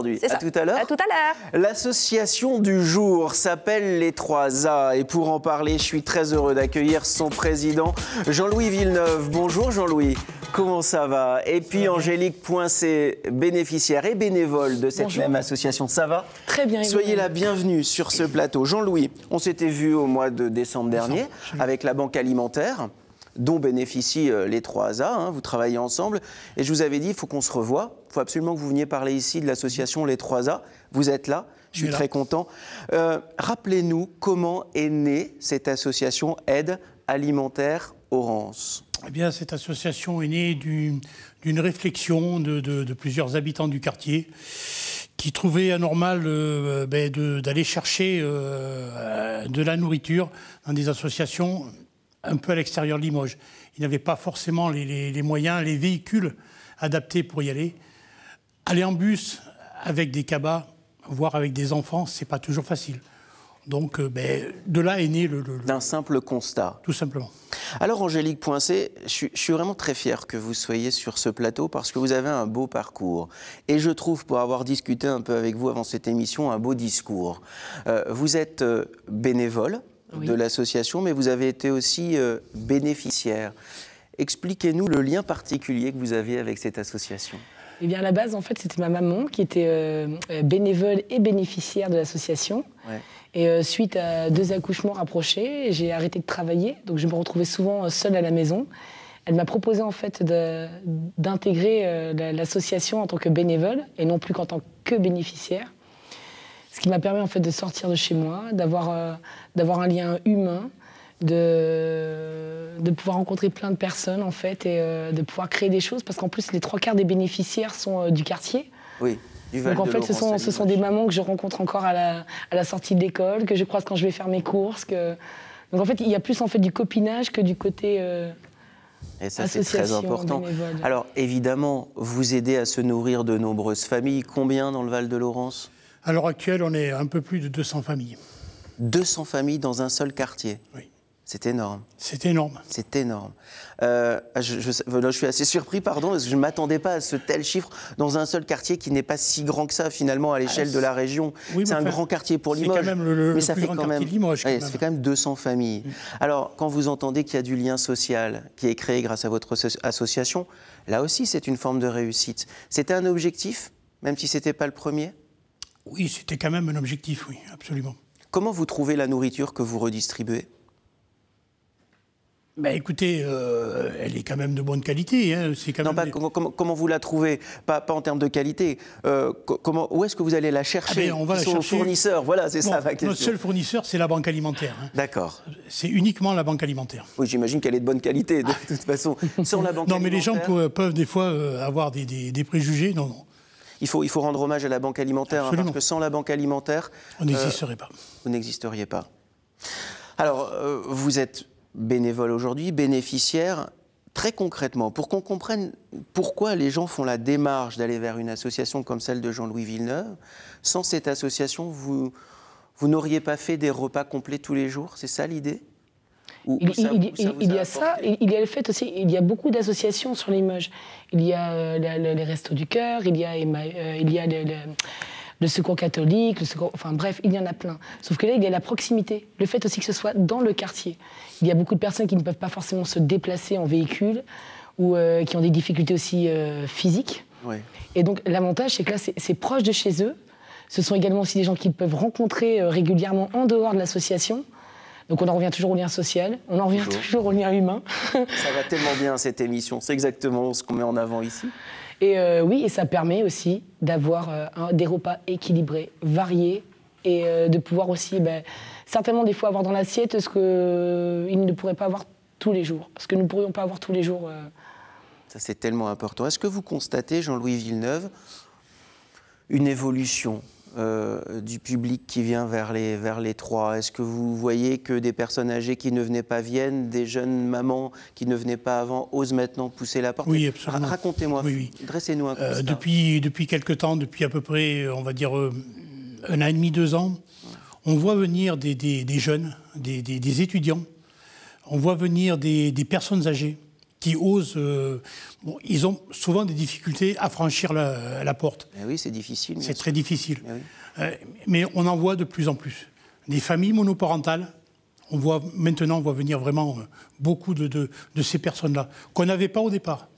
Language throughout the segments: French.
aujourd'hui. À tout à l'heure. À tout à l'heure. L'association du jour s'appelle les 3A. Et pour en parler, je suis très heureux d'accueillir son président, Jean-Louis Villeneuve. Bonjour Jean-Louis. Comment ça va? Et puis Angélique Poincé, bénéficiaire et bénévole de cette même association. Ça va? Très bien. Soyez la bienvenue sur ce plateau. Jean-Louis, on s'était vu au mois de décembre dernier avec la Banque Alimentaire, dont bénéficient les 3A, hein, vous travaillez ensemble. Et je vous avais dit, il faut qu'on se revoie. Il faut absolument que vous veniez parler ici de l'association Les 3A. Vous êtes là, je suis très content. Rappelez-nous comment est née cette association Aide Alimentaire Orance. Eh bien, cette association est née d'une réflexion de plusieurs habitants du quartier qui trouvaient anormal d'aller chercher de la nourriture dans des associations un peu à l'extérieur de Limoges. Ils n'avaient pas forcément les moyens, les véhicules adaptés pour y aller. Aller en bus avec des cabas, voire avec des enfants, c'est pas toujours facile. Donc, de là est né d'un simple constat. Tout simplement. Alors, Angélique Poincé, je suis vraiment très fier que vous soyez sur ce plateau parce que vous avez un beau parcours. Et je trouve, pour avoir discuté un peu avec vous avant cette émission, un beau discours. Vous êtes bénévole de l'association, mais vous avez été aussi bénéficiaire. Expliquez-nous le lien particulier que vous aviez avec cette association. Eh bien, à la base, en fait, c'était ma maman qui était bénévole et bénéficiaire de l'association. Ouais. Et suite à 2 accouchements rapprochés, j'ai arrêté de travailler, donc je me retrouvais souvent seule à la maison. Elle m'a proposé en fait d'intégrer l'association en tant que bénévole et non plus qu'en tant que bénéficiaire. Ce qui m'a permis en fait de sortir de chez moi, d'avoir un lien humain, de pouvoir rencontrer plein de personnes en fait et de pouvoir créer des choses parce qu'en plus les 3/4 des bénéficiaires sont du quartier. Oui. Donc en fait ce sont des mamans que je rencontre encore à la sortie de l'école, que je croise quand je vais faire mes courses. Donc en fait il y a plus en fait du copinage que du côté et ça c'est très important. Bénévole. Alors évidemment vous aidez à se nourrir de nombreuses familles. Combien dans le Val de Laurence? À l'heure actuelle on est un peu plus de 200 familles. 200 familles dans un seul quartier? Oui. C'est énorme. C'est énorme. C'est énorme. Je suis assez surpris, pardon, parce que je ne m'attendais pas à ce tel chiffre dans un seul quartier qui n'est pas si grand que ça, finalement, à l'échelle de la région. Oui, c'est un grand quartier pour Limoges. C'est quand même mais ça fait quand même, Limoges, ça fait quand même 200 familles. Alors, quand vous entendez qu'il y a du lien social qui est créé grâce à votre association, là aussi, c'est une forme de réussite. C'était un objectif, même si ce n'était pas le premier? Oui, c'était quand même un objectif, oui, absolument. Comment vous trouvez la nourriture que vous redistribuez? Écoutez, elle est quand même de bonne qualité. Hein. Quand même comment vous la trouvez? Pas en termes de qualité. Où est-ce que vous allez la chercher? On va la chercher. Fournisseurs, voilà, c'est ça ma question. Notre seul fournisseur, c'est la Banque Alimentaire. Hein. D'accord. C'est uniquement la Banque Alimentaire. Oui, j'imagine qu'elle est de bonne qualité, de toute façon. Sans la Banque Alimentaire... mais les gens peuvent des fois avoir des préjugés. Non. Il faut rendre hommage à la Banque Alimentaire, hein, parce que sans la Banque Alimentaire... On n'existerait pas. Vous n'existeriez pas. Alors, vous êtes bénévole aujourd'hui, bénéficiaire, très concrètement, pour qu'on comprenne pourquoi les gens font la démarche d'aller vers une association comme celle de Jean-Louis Villeneuve. Sans cette association, vous n'auriez pas fait des repas complets tous les jours? C'est ça l'idée? Il y a ça, il y a le fait aussi, il y a beaucoup d'associations sur Limoges. Il y a les Restos du Cœur, il y a le Secours catholique, enfin bref, il y en a plein. Sauf que là, il y a la proximité, le fait aussi que ce soit dans le quartier. Il y a beaucoup de personnes qui ne peuvent pas forcément se déplacer en véhicule ou qui ont des difficultés aussi physiques. Oui. Et donc l'avantage, c'est que là, c'est proche de chez eux. Ce sont également aussi des gens qu'ils peuvent rencontrer régulièrement en dehors de l'association. Donc on en revient toujours au lien social, on en revient toujours au lien humain. Ça va tellement bien cette émission, c'est exactement ce qu'on met en avant ici. Et oui, et ça permet aussi d'avoir des repas équilibrés, variés, et de pouvoir aussi, certainement des fois avoir dans l'assiette ce qu'ils ne pourraient pas avoir tous les jours. Parce que nous ne pourrions pas avoir tous les jours... Ça c'est tellement important. Est-ce que vous constatez, Jean-Louis Villeneuve, une évolution du public qui vient vers les 3? Est-ce que vous voyez que des personnes âgées qui ne venaient pas viennent, des jeunes mamans qui ne venaient pas avant osent maintenant pousser la porte? Oui, absolument. Racontez-moi, dressez-nous un constat. Depuis quelque temps, depuis à peu près, on va dire, 1 an et demi, 2 ans, on voit venir des jeunes, des étudiants, on voit venir des personnes âgées qui osent... bon, ils ont souvent des difficultés à franchir la porte. Mais oui, c'est difficile. C'est très difficile. Mais, oui. Mais on en voit de plus en plus. Des familles monoparentales, maintenant on voit venir vraiment beaucoup de ces personnes-là, qu'on n'avait pas au départ.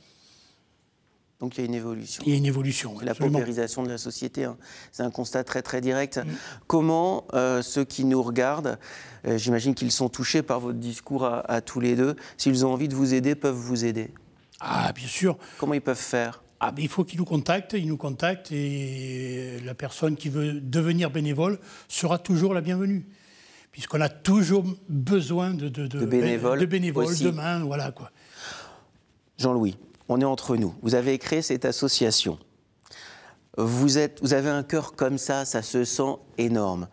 Donc il y a une évolution. Il y a une évolution. La paupérisation de la société, hein. C'est un constat très très direct. Comment ceux qui nous regardent, j'imagine qu'ils sont touchés par votre discours à tous les deux, s'ils ont envie de vous aider, peuvent vous aider? Ah, bien sûr. Comment ils peuvent faire? Ah, mais il faut qu'ils nous contactent, et la personne qui veut devenir bénévole sera toujours la bienvenue. Puisqu'on a toujours besoin de bénévoles demain, voilà quoi. Jean-Louis, on est entre nous. Vous avez créé cette association. Vous avez un cœur comme ça se sent énorme.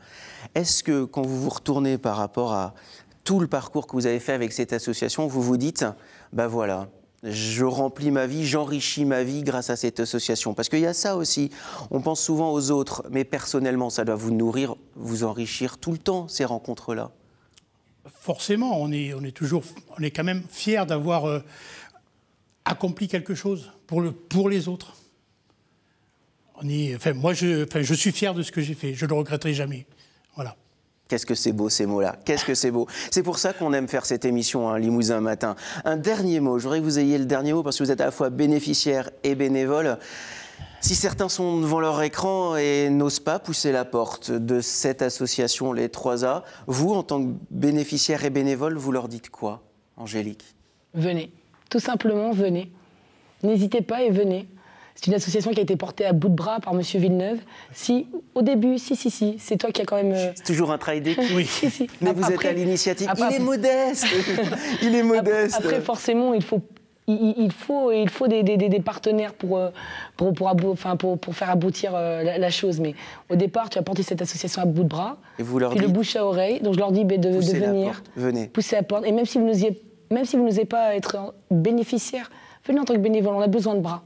Est-ce que quand vous vous retournez par rapport à tout le parcours que vous avez fait avec cette association, vous vous dites, ben voilà, je remplis ma vie, j'enrichis ma vie grâce à cette association? Parce qu'il y a ça aussi, on pense souvent aux autres, mais personnellement, ça doit vous nourrir, vous enrichir tout le temps, ces rencontres-là. Forcément, on est quand même fiers d'avoir accompli quelque chose pour les autres. Moi, je suis fier de ce que j'ai fait, je ne le regretterai jamais. Voilà. Qu'est-ce que c'est beau ces mots-là, qu'est-ce que c'est beau. C'est pour ça qu'on aime faire cette émission, hein, Limousin Matin. Un dernier mot, je voudrais que vous ayez le dernier mot parce que vous êtes à la fois bénéficiaire et bénévole. Si certains sont devant leur écran et n'osent pas pousser la porte de cette association, les 3A, vous, en tant que bénéficiaire et bénévole, vous leur dites quoi, Angélique? Venez, tout simplement venez. N'hésitez pas et venez. C'est une association qui a été portée à bout de bras par M. Villeneuve. Si, au début, c'est toi qui as quand même... C'est toujours un travail d'équipe. Oui. Si. Mais vous êtes à l'initiative. Il est modeste. Il est modeste. Après, forcément, il faut des partenaires pour faire aboutir la chose. Mais au départ, tu as porté cette association à bout de bras. Et vous leur dites, le bouche à oreille. Donc je leur dis de venir. Venez. Pousser la porte. Et même si vous n'osez pas être bénéficiaire, venez en tant que bénévole. On a besoin de bras.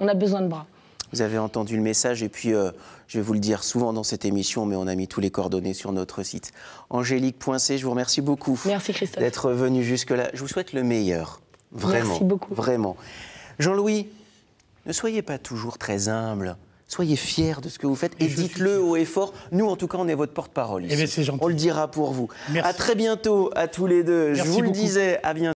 On a besoin de bras. Vous avez entendu le message et puis je vais vous le dire souvent dans cette émission, mais on a mis tous les coordonnées sur notre site. Angélique Poincé, je vous remercie beaucoup. Merci Christophe. D'être venu jusque-là. Je vous souhaite le meilleur. Vraiment. Merci beaucoup. Vraiment. Jean-Louis, ne soyez pas toujours très humble. Soyez fiers de ce que vous faites et dites-le haut et fort. Nous, en tout cas, on est votre porte-parole ici. Eh bien, c'est gentil. On le dira pour vous. Merci. À très bientôt à tous les deux. Merci je vous beaucoup. le disais, à bientôt.